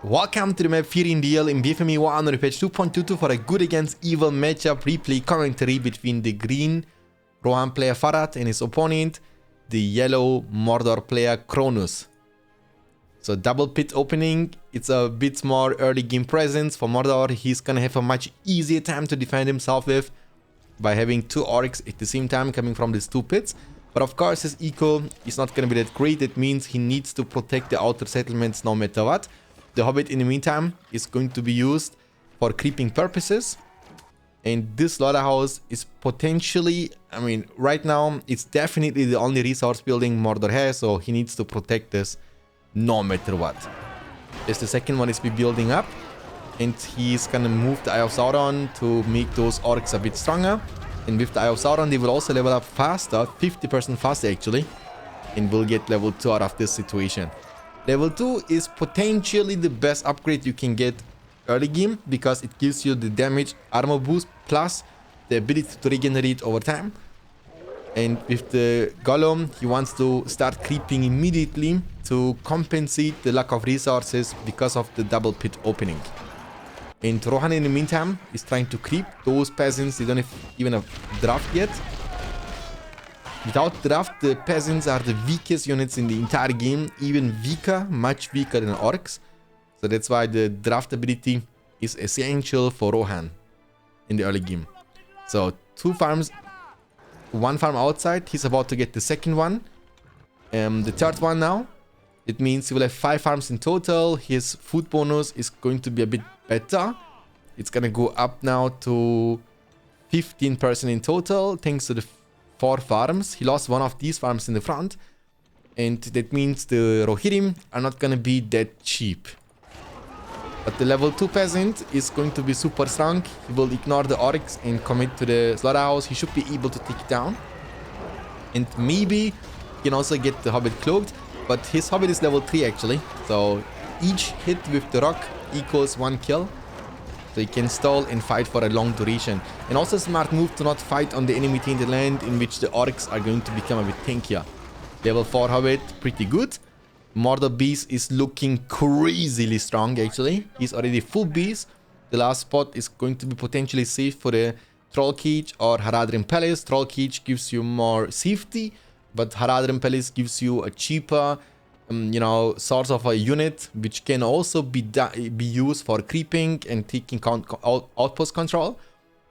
Welcome to the map Fear in DL in BFME1 on patch 2.22 for a good against evil matchup replay commentary between the green Rohan player Farad and his opponent, the yellow Mordor player Cronus. So double pit opening, it's a bit more early game presence for Mordor. He's gonna have a much easier time to defend himself with by having two orcs at the same time coming from these two pits. But of course his eco is not gonna be that great. That means he needs to protect the outer settlements no matter what. The Hobbit in the meantime is going to be used for creeping purposes. And this slaughterhouse is potentially, I mean, right now it's definitely the only resource building Mordor has, so he needs to protect this no matter what. As the second one is be building up, and he's gonna move the Eye of Sauron to make those orcs a bit stronger. And with the Eye of Sauron they will also level up faster, 50% faster actually, and will get level 2 out of this situation. Level 2 is potentially the best upgrade you can get early game because it gives you the damage armor boost plus the ability to regenerate over time. And with the Golem, he wants to start creeping immediately to compensate the lack of resources because of the double pit opening. And Rohan in the meantime is trying to creep. Those peasants, they don't have even a draft yet. Without draft, the peasants are the weakest units in the entire game, even weaker, much weaker than orcs. So that's why the draft ability is essential for Rohan in the early game. So 2 farms, 1 farm outside, he's about to get the second one. The third one now, it means he will have 5 farms in total. His food bonus is going to be a bit better. It's gonna go up now to 15% in total, thanks to the 4 farms. He lost one of these farms in the front, and that means the Rohirrim are not gonna be that cheap. But the level 2 peasant is going to be super strong. He will ignore the orcs and commit to the slaughterhouse. He should be able to take it down. And maybe he can also get the Hobbit cloaked, but his Hobbit is level 3 actually. So each hit with the rock equals 1 kill. So he can stall and fight for a long duration. And also a smart move to not fight on the enemy tainted land in which the orcs are going to become a bit tankier. Level 4 Hobbit, pretty good. Mordor Beast is looking crazily strong actually. He's already full beast. The last spot is going to be potentially safe for the Troll Cage or Haradrim Palace. Troll Cage gives you more safety, but Haradrim Palace gives you a cheaper source of a unit, which can also be used for creeping and taking outpost control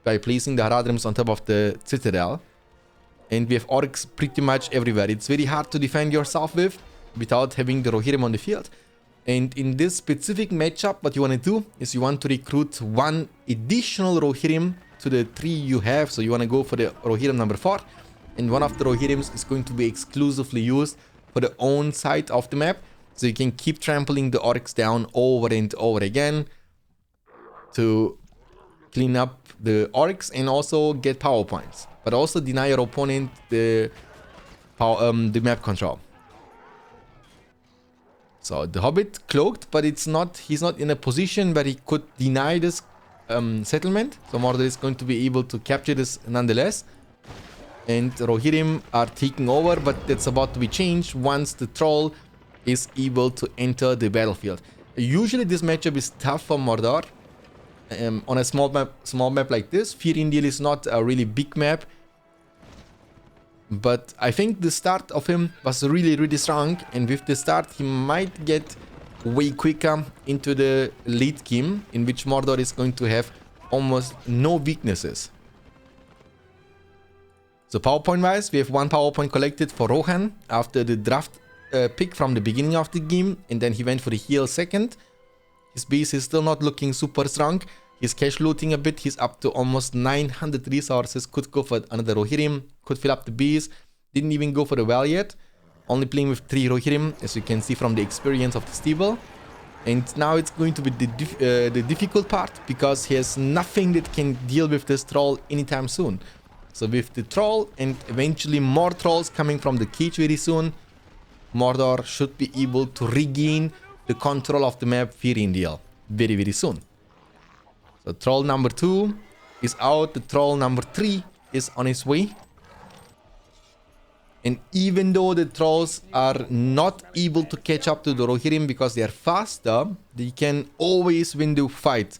by placing the Haradrims on top of the citadel. And we have orcs pretty much everywhere. It's very hard to defend yourself with without having the Rohirrim on the field. And in this specific matchup, what you want to do is you want to recruit 1 additional Rohirrim to the 3 you have. So you want to go for the Rohirrim number 4, and one of the Rohirrims is going to be exclusively used for the own side of the map, so you can keep trampling the orcs down over and over again to clean up the orcs and also get power points, but also deny your opponent the map control. So the Hobbit cloaked, but he's not in a position where he could deny this settlement. So Mordor is going to be able to capture this nonetheless. And Rohirrim are taking over, but that's about to be changed once the troll is able to enter the battlefield. Usually this matchup is tough for Mordor. On a small map like this, Fear in DL is not a really big map. But I think the start of him was really, really strong. And with the start, he might get way quicker into the late game, in which Mordor is going to have almost no weaknesses. So PowerPoint wise, we have 1 PowerPoint collected for Rohan after the draft pick from the beginning of the game, and then he went for the heal second. His base is still not looking super strong. He's cash looting a bit. He's up to almost 900 resources. Could go for another Rohirrim, could fill up the base. Didn't even go for the well yet. Only playing with 3 Rohirrim, as you can see from the experience of the stable. And now it's going to be the difficult part, because he has nothing that can deal with this troll anytime soon. So with the troll and eventually more trolls coming from the cage very soon, Mordor should be able to regain the control of the map Fear in DL very, very soon. So troll number 2 is out. The troll number 3 is on his way. And even though the trolls are not able to catch up to the Rohirrim because they are faster, they can always win the fight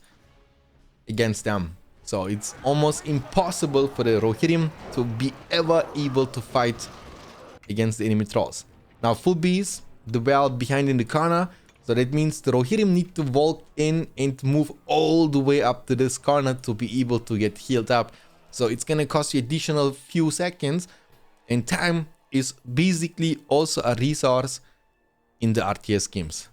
against them. So it's almost impossible for the Rohirrim to be ever able to fight against the enemy trolls. Now full beast, the well behind in the corner. So that means the Rohirrim need to walk in and move all the way up to this corner to be able to get healed up. So it's gonna cost you additional few seconds, and time is basically also a resource in the RTS games.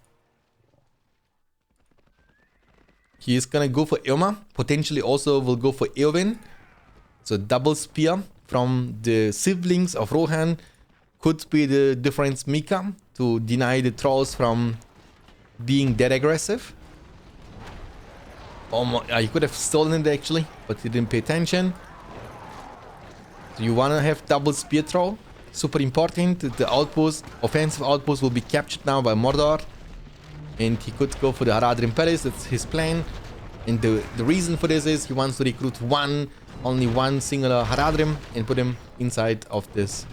He is gonna go for Irma, potentially also will go for Eowyn. So double spear from the siblings of Rohan could be the difference maker to deny the trolls from being that aggressive. Oh my, he could have stolen it actually, but he didn't pay attention. So you wanna have double spear troll, super important. The outpost, offensive outpost will be captured now by Mordor. And he could go for the Haradrim Palace, that's his plan. And the reason for this is he wants to recruit only one singular Haradrim and put him inside of this.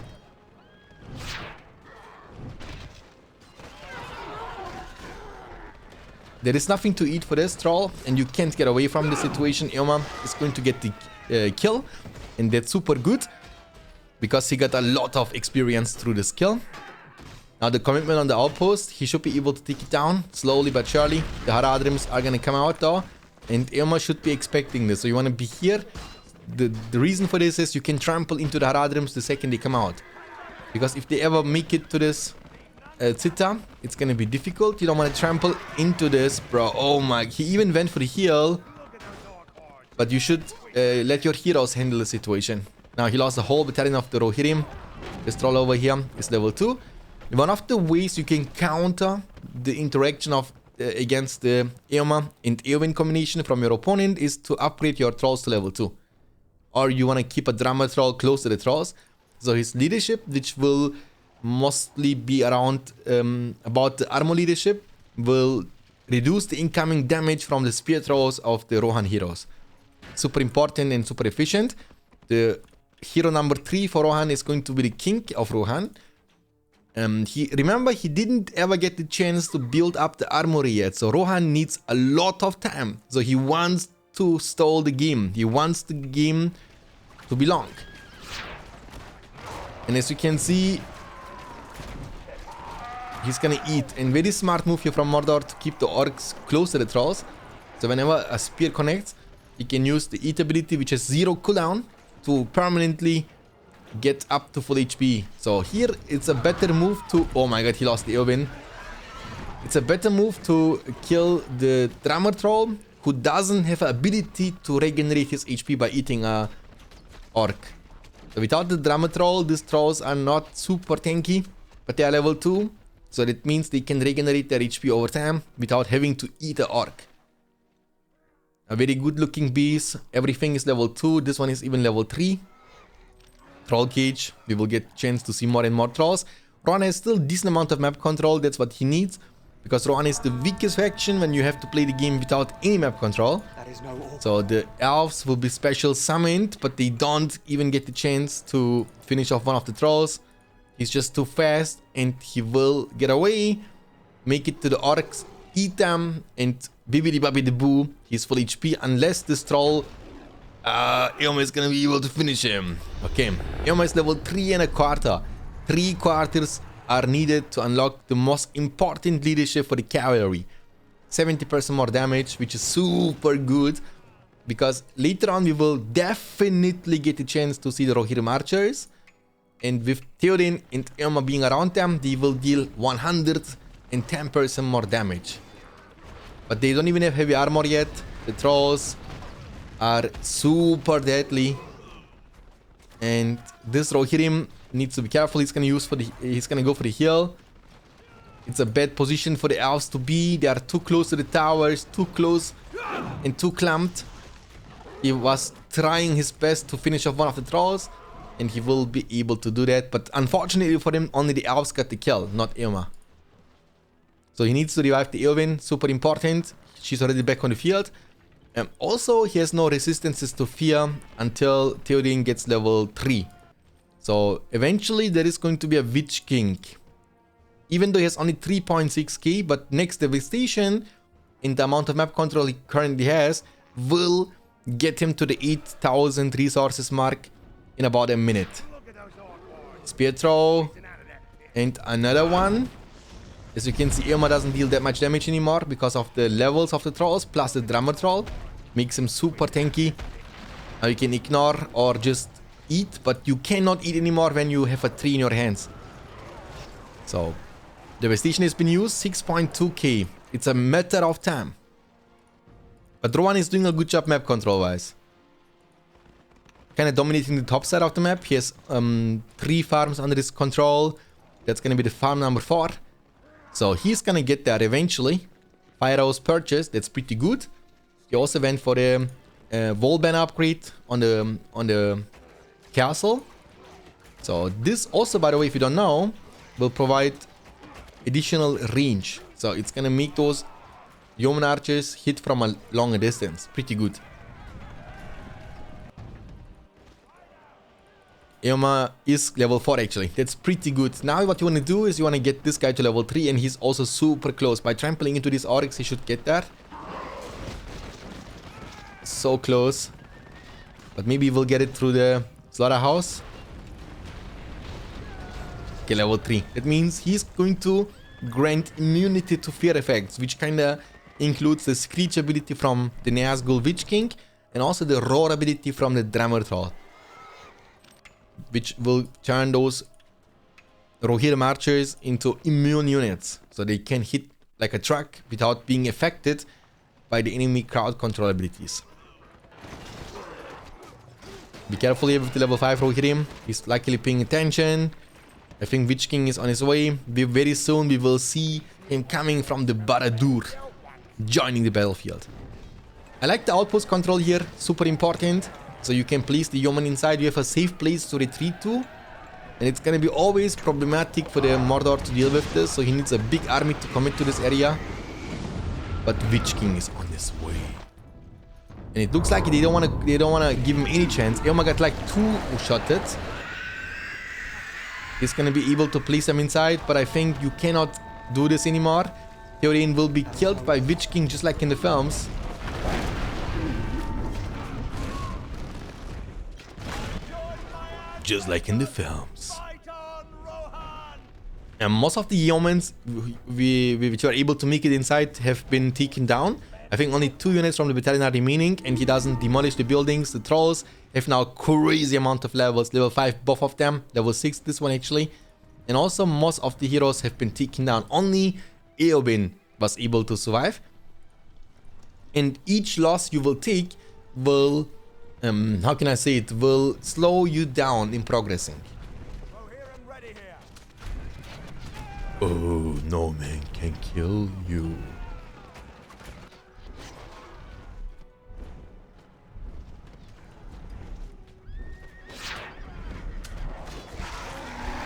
There is nothing to eat for this troll, and you can't get away from the situation. Irma is going to get the kill, and that's super good because he got a lot of experience through this kill. Now the commitment on the outpost, he should be able to take it down slowly but surely. The Haradrims are gonna come out though, and Irma should be expecting this. So you want to be here. The reason for this is you can trample into the Haradrims the second they come out, because if they ever make it to this Zita, it's gonna be difficult. You don't want to trample into this, bro. Oh my, he even went for the heal, but you should let your heroes handle the situation. Now he lost the whole battalion of the Rohirrim. This troll over here is level 2. One of the ways you can counter the interaction of against the Irma and Eowyn combination from your opponent is to upgrade your trolls to level 2. Or you want to keep a drama troll close to the trolls. So his leadership, which will mostly be around about the armor leadership, will reduce the incoming damage from the spear trolls of the Rohan heroes. Super important and super efficient. The hero number 3 for Rohan is going to be the King of Rohan. Remember, he didn't ever get the chance to build up the armory yet, so Rohan needs a lot of time. So he wants to stall the game. He wants the game to be long. And as you can see, he's gonna eat. And very smart move here from Mordor to keep the orcs close to the trolls. So whenever a spear connects, he can use the eat ability, which has 0 cooldown, to permanently get up to full HP. So here it's a better move to... Oh my god, he lost the Eowyn. It's a better move to kill the drummer troll, who doesn't have the ability to regenerate his HP by eating a orc. So without the drummer troll, these trolls are not super tanky, but they are level 2. So that means they can regenerate their HP over time without having to eat an orc. A very good looking beast. Everything is level 2. This one is even level 3. Troll cage. We will get a chance to see more and more trolls. Rohan has still decent amount of map control. That's what he needs. Because Rohan is the weakest faction when you have to play the game without any map control. So the elves will be special summoned, but they don't even get the chance to finish off one of the trolls. He's just too fast, and he will get away, make it to the orcs, eat them, and bibbidi babbidi boo, he's full HP unless this troll Irma is gonna be able to finish him. Okay, Irma is level 3.25. 3 quarters are needed to unlock the most important leadership for the cavalry. 70% more damage, which is super good, because later on we will definitely get a chance to see the Rohirrim archers, and with Theoden and Irma being around them, they will deal 110% more damage. But they don't even have heavy armor yet. The trolls are super deadly, and this Rohirrim needs to be careful. He's gonna go for the heal. It's a bad position for the elves to be. They are too close to the towers, too close and too clumped. He was trying his best to finish off one of the trolls, and he will be able to do that. But unfortunately for him, only the elves got the kill, not Irma. So he needs to revive the Eowyn, super important. She's already back on the field. Also, he has no resistances to fear until Theoden gets level 3. So eventually there is going to be a Witch King. Even though he has only 3.6k, but next devastation in the amount of map control he currently has will get him to the 8,000 resources mark in about a minute. Spear throw and another one. As you can see, Eoma doesn't deal that much damage anymore because of the levels of the trolls plus the drummer troll. Makes him super tanky. Now you can ignore or just eat, but you cannot eat anymore when you have a tree in your hands. So, devastation has been used, 6.2k. It's a matter of time. But Rohan is doing a good job map control wise. Kind of dominating the top side of the map. He has 3 farms under his control. That's going to be the farm number 4. So he's going to get there eventually. Fire House purchase, that's pretty good. He also went for the wall ban upgrade on the castle. So this also, by the way, if you don't know, will provide additional range. So it's going to make those yeoman archers hit from a longer distance. Pretty good. Eoma is level 4 actually. That's pretty good. Now what you want to do is you want to get this guy to level 3 and he's also super close. By trampling into these orcs he should get there. So close. But maybe we'll get it through the slaughterhouse. Okay, level 3. That means he's going to grant immunity to fear effects, which kinda includes the Screech ability from the Nazgul Witch King and also the Roar ability from the Drummer Troll, which will turn those Rohirrim archers into immune units, so they can hit like a truck without being affected by the enemy crowd control abilities. Be careful here with the level 5 Rohirrim. He's luckily paying attention. I think Witch King is on his way. Very soon we will see him coming from the Barad-dûr, joining the battlefield. I like the outpost control here, super important. So you can place the yeoman inside, you have a safe place to retreat to. And it's gonna be always problematic for the Mordor to deal with this, so he needs a big army to commit to this area. But Witch King is on his way. And it looks like they don't wanna give him any chance. Eoma got like 2-shotted. He's gonna be able to place him inside, but I think you cannot do this anymore. Theoden will be killed by Witch King just like in the films. Just like in the films. And most of the yeomans which are able to make it inside have been taken down. I think only 2 units from the battalion are remaining, and he doesn't demolish the buildings. The trolls have now crazy amount of levels. Level 5, both of them. Level 6, this one actually. And also most of the heroes have been taken down. Only Eowyn was able to survive. And each loss you will take will... how can I say it? Will slow you down in progressing. Oh, no man can kill you.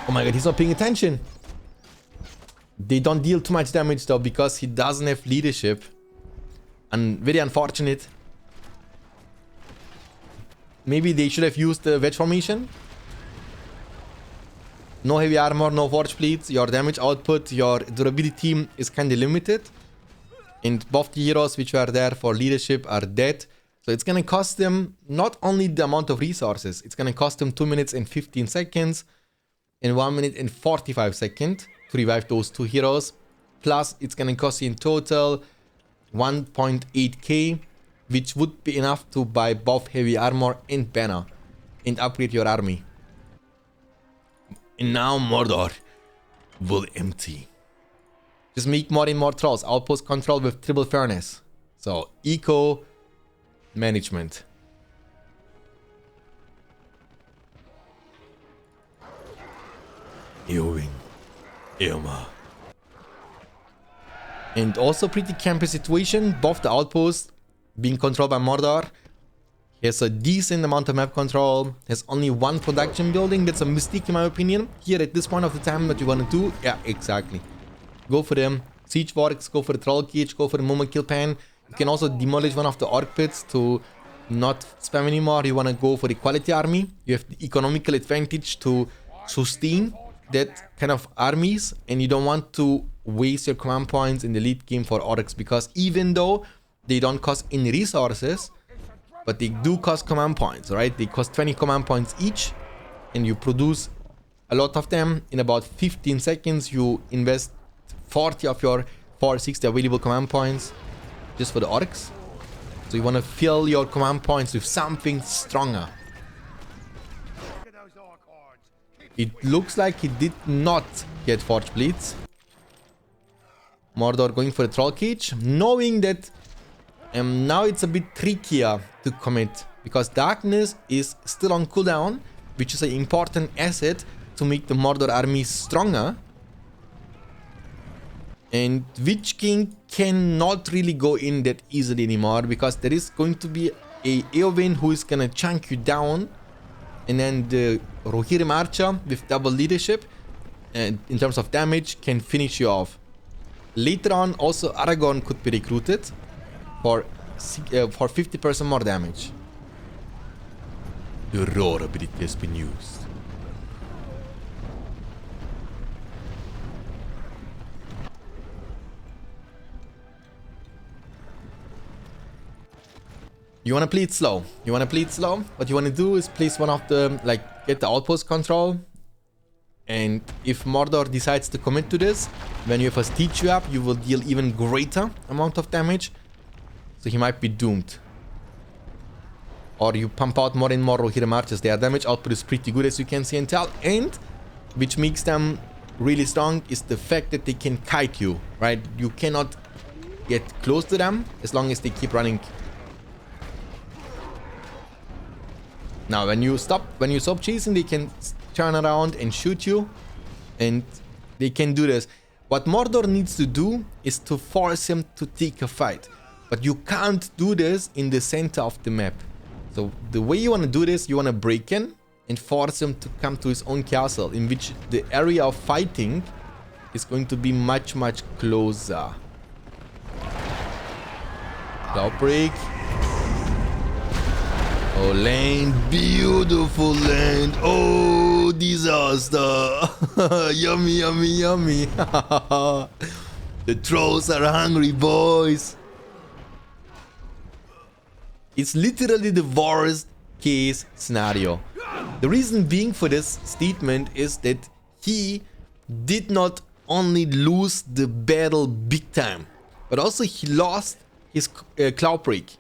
Oh my god, he's not paying attention. They don't deal too much damage though because he doesn't have leadership. And very unfortunate. Maybe they should have used the wedge formation. No heavy armor, no forge plates. Your damage output, your durability is kind of limited. And both the heroes which were there for leadership are dead. So it's gonna cost them not only the amount of resources, it's gonna cost them 2 minutes and 15 seconds and 1 minute and 45 seconds to revive those 2 heroes. Plus it's gonna cost you in total 1.8k, which would be enough to buy both heavy armor and banner and upgrade your army. And now Mordor will empty. Just make more and more trolls. Outpost control with triple furnace. So eco management. Eowyn, Eoma. And also pretty campy situation. Both the outposts being controlled by Mordor. He has a decent amount of map control. Has only 1 production building. That's a mistake in my opinion. Here at this point of the time that you want to do. Yeah, exactly. Go for them. Siege Works, go for the Troll Cage, go for the Mumma Kill Pan. You can also demolish one of the Orc Pits to not spam anymore. You want to go for the quality army. You have the economical advantage to sustain that kind of armies, and you don't want to waste your command points in the late game for orcs, because even though they don't cost any resources, but they do cost command points, right? They cost 20 command points each, and you produce a lot of them in about 15 seconds. You invest 40 of your 460 available command points just for the orcs. So you want to fill your command points with something stronger. It looks like he did not get Forge Blades. Mordor going for the Troll Cage, knowing that now it's a bit trickier to commit, because Darkness is still on cooldown, which is an important asset to make the Mordor army stronger. And Witch King cannot really go in that easily anymore, because there is going to be a Eowyn who is gonna chunk you down, and then the Rohirrim Archer with double leadership and in terms of damage can finish you off. Later on, also Aragorn could be recruited for 50% more damage. The roar ability has been used. You want to play it slow. What you want to do is place one of the, like, get the outpost control. And if Mordor decides to commit to this, when you first teach you up, you will deal even greater amount of damage. So he might be doomed. Or you pump out more and more Rohirrim archers. Their damage output is pretty good, as you can see and tell. And which makes them really strong is the fact that they can kite you, right? You cannot get close to them as long as they keep running. Now, when you stop chasing, they can turn around and shoot you, and they can do this. What Mordor needs to do is to force him to take a fight, but you can't do this in the center of the map. So the way you want to do this, you want to break in and force him to come to his own castle, in which the area of fighting is going to be much, much closer. Outbreak. Oh, land, beautiful land. Oh, disaster. Yummy, yummy, yummy. The trolls are hungry, boys. It's literally the worst case scenario. The reason being for this statement is that he did not only lose the battle big time, but also he lost his Cloud Break,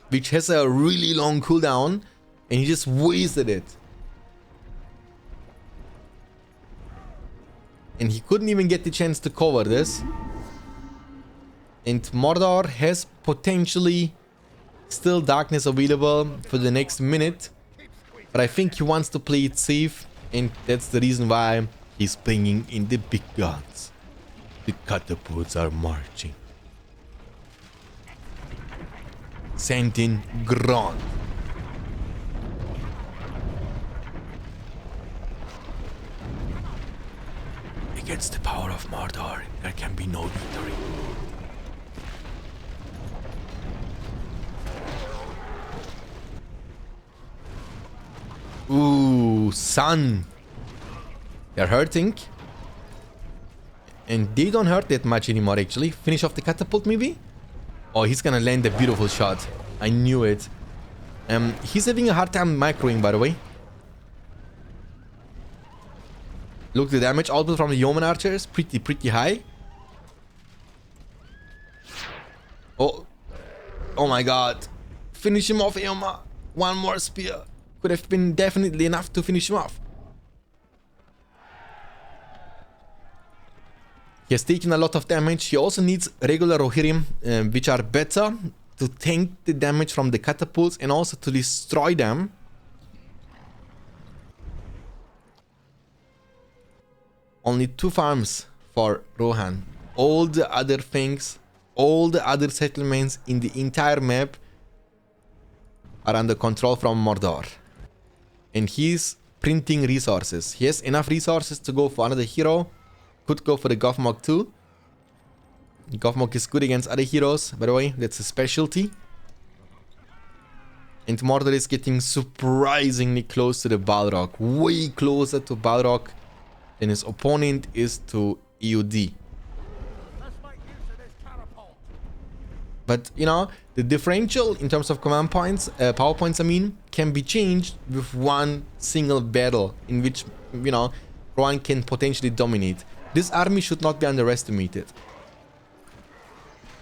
which has a really long cooldown, and he just wasted it. And he couldn't even get the chance to cover this. And Mordor has potentially still Darkness available for the next minute, but I think he wants to play it safe, and that's the reason why he's bringing in the big guns. The catapults are marching. Sent in Grand. Against the power of Mordor, there can be no victory. Ooh, sun. They're hurting. And they don't hurt that much anymore, actually. Finish off the catapult, maybe? Oh, he's gonna land a beautiful shot. I knew it. He's having a hard time microing, by the way. Look, the damage output from the yeoman archers, pretty high. Oh. Oh my god. Finish him off, Eoma. One more spear. Could have been definitely enough to finish him off. He has taken a lot of damage. He also needs regular Rohirrim, which are better to tank the damage from the catapults and also to destroy them. Only 2 farms for Rohan. All the other things, all the other settlements in the entire map are under control from Mordor. And he's printing resources. He has enough resources to go for another hero. Could go for the Gothmog too. Gothmog is good against other heroes, by the way. That's a specialty. And Mordor is getting surprisingly close to the Balrog. Way closer to Balrog than his opponent is to EUD. But, you know, the differential in terms of command points, power points, I mean, can be changed with one single battle in which, you know, Rohan can potentially dominate. This army should not be underestimated.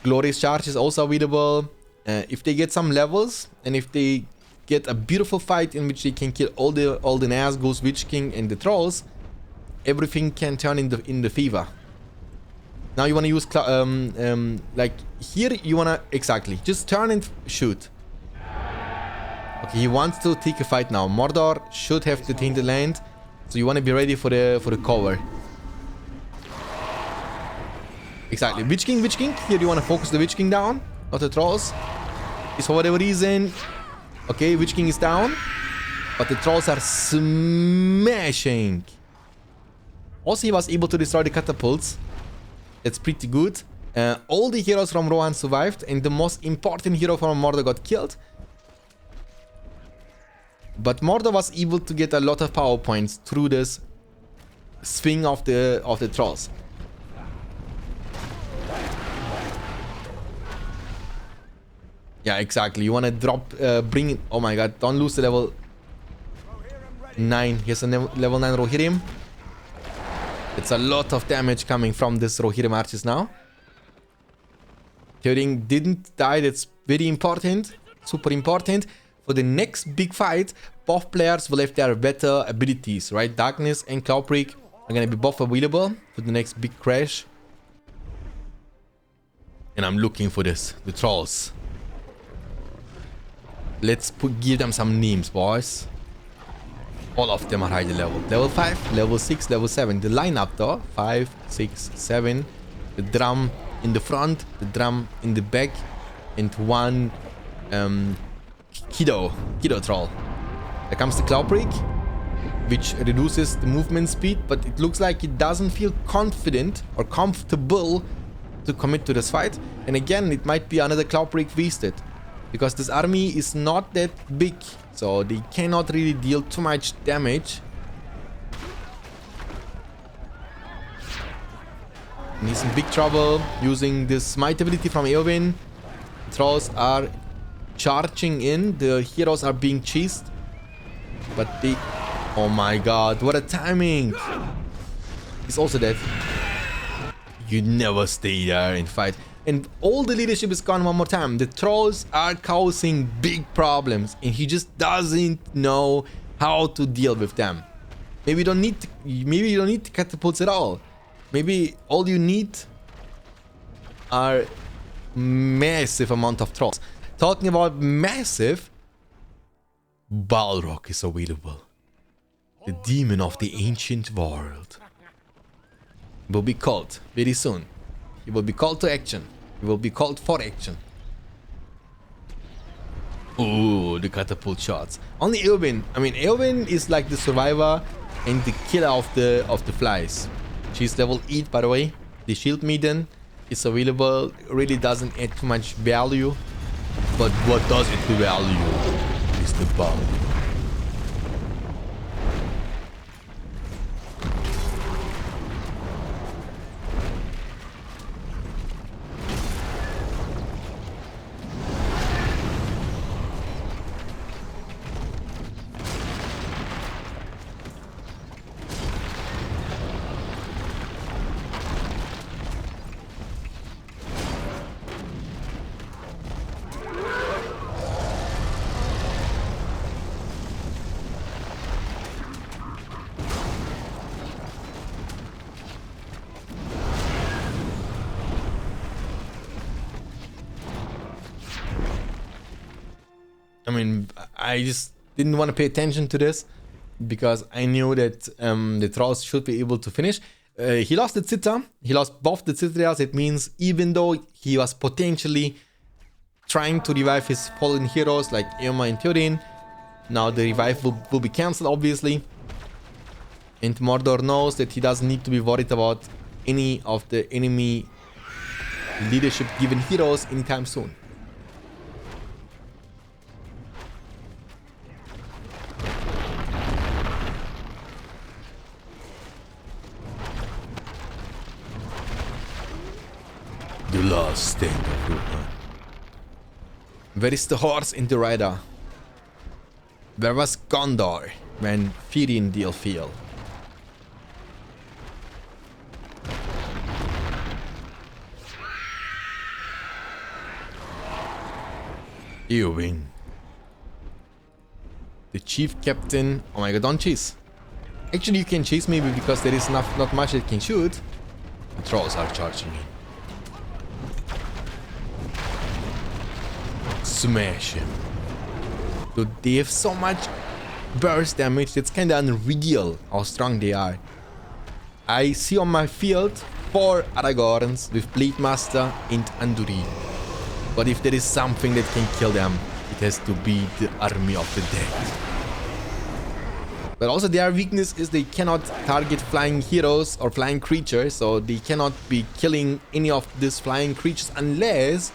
Glorious Charge is also available. If they get some levels and if they get a beautiful fight in which they can kill all the Nazgûls, Witch King and the Trolls, everything can turn in the favor. Now you want to use like here you want to exactly just turn and shoot. Okay, he wants to take a fight now. Mordor should have the Tainted Land, so you want to be ready for the cover. Exactly. Witch King. Here you want to focus the Witch King down, not the Trolls. Is for whatever reason. Okay, Witch King is down, but the Trolls are smashing. Also, he was able to destroy the catapults. That's pretty good. All the heroes from Rohan survived, and the most important hero from Mordor got killed. But Mordor was able to get a lot of power points through this swing of the Trolls. Yeah, exactly. You want to drop, bring it. Oh my god, don't lose the level 9. Here's a level 9 Rohirrim. It's a lot of damage coming from this Rohirrim archers now. Theoden didn't die. That's very important. Super important. For the next big fight, both players will have their better abilities, right? Darkness and Cloudbreak are going to be both available for the next big crash. And I'm looking for this. The Trolls. Let's give them some names, boys. All of them are highly leveled. Level 5, level 6, level 7. The lineup though, 5, 6, 7. The drum in the front, the drum in the back, and one Kiddo troll. There comes the Cloudbreak, which reduces the movement speed, but it looks like it doesn't feel confident or comfortable to commit to this fight. And again, it might be another Cloudbreak wasted, because this army is not that big, so they cannot really deal too much damage. And he's in big trouble using this smite ability from Eowyn. Trolls are charging in, the heroes are being chased, but they... Oh my god, what a timing! He's also dead. You never stay there and fight. And all the leadership is gone one more time. The Trolls are causing big problems, and he just doesn't know how to deal with them. Maybe you don't need catapults at all. Maybe all you need are massive amount of Trolls. Talking about massive, Balrog is available. The demon of the ancient world will be called very soon. He will be called to action. He will be called for action. Ooh, the catapult shots. Only Eowyn. I mean, Eowyn is like the survivor and the killer of the flies. She's level 8, by the way. The Shield Maiden is available. Really doesn't add too much value. But what does it value is the bow. I mean, I just didn't want to pay attention to this because I knew that the Trolls should be able to finish. He lost the Zither. He lost both the Citadels. It means even though he was potentially trying to revive his fallen heroes like Irma and Theoden, now the revive will be cancelled, obviously. And Mordor knows that he doesn't need to be worried about any of the enemy leadership given heroes anytime soon. last stand of Rohan. Where is the horse and the rider? Where was Gondor when Firindil fell? You win. The chief captain. Oh my god, don't chase. Actually, you can chase maybe because there is not much that can shoot. The trolls are charging in. Smash him. Dude, they have so much burst damage. It's kind of unreal how strong they are. I see on my field 4 Aragorns with Blade Master and Andurin. But if there is something that can kill them, it has to be the army of the dead. But also their weakness is they cannot target flying heroes or flying creatures, so they cannot be killing any of these flying creatures unless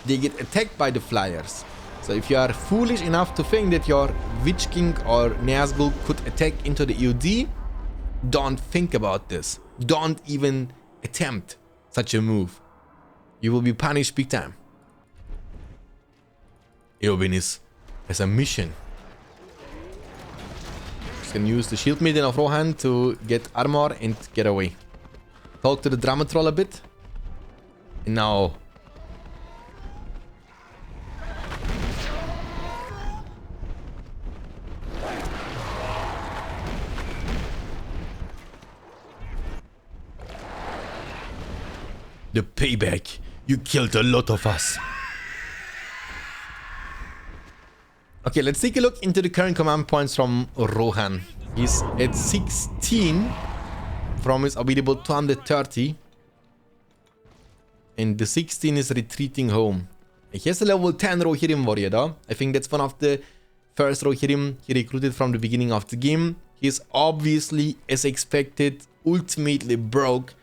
they get attacked by the flyers. So if you are foolish enough to think that your Witch King or Nazgul could attack into the EOD, don't think about this. Don't even attempt such a move. You will be punished big time. Eowyn has a mission. Just gonna use the Shield Maiden of Rohan to get armor and get away. Talk to the Drama Troll a bit. And now... the payback. You killed a lot of us. Okay, let's take a look into the current command points from Rohan. He's at 16 from his available 230. And the 16 is retreating home. He has a level 10 Rohirrim warrior though. I think that's one of the first Rohirrim he recruited from the beginning of the game. He's obviously, as expected, ultimately broke.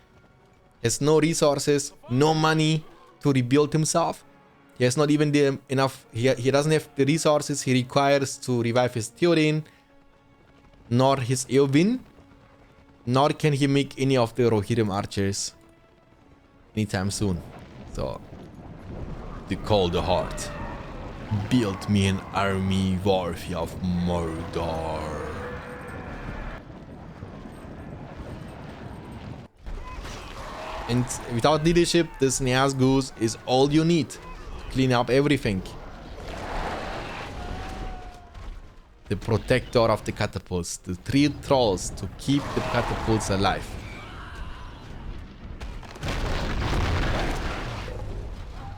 Has no resources, no money to rebuild himself. He has not even the enough, he doesn't have the resources he requires to revive his Theoden, nor his Eowyn, nor can he make any of the Rohirrim archers anytime soon. So, the cold heart built me an army worthy of Mordor. And without leadership, this Nazgul is all you need to clean up everything. The protector of the catapults, the 3 trolls to keep the catapults alive.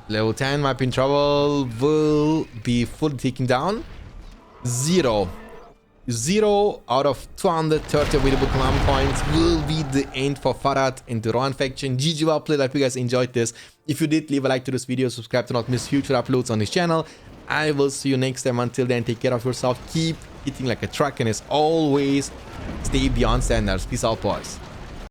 Level 10 might be in trouble, will be fully taken down. 0 out of 230 available command points will be the end for Farad and the Rohan faction. GG, well played. I hope you guys enjoyed this. If you did, leave a like to this video, subscribe to not miss future uploads on this channel. I will see you next time. Until then, take care of yourself, keep hitting like a truck, and as always, stay beyond standards. Peace out, boys.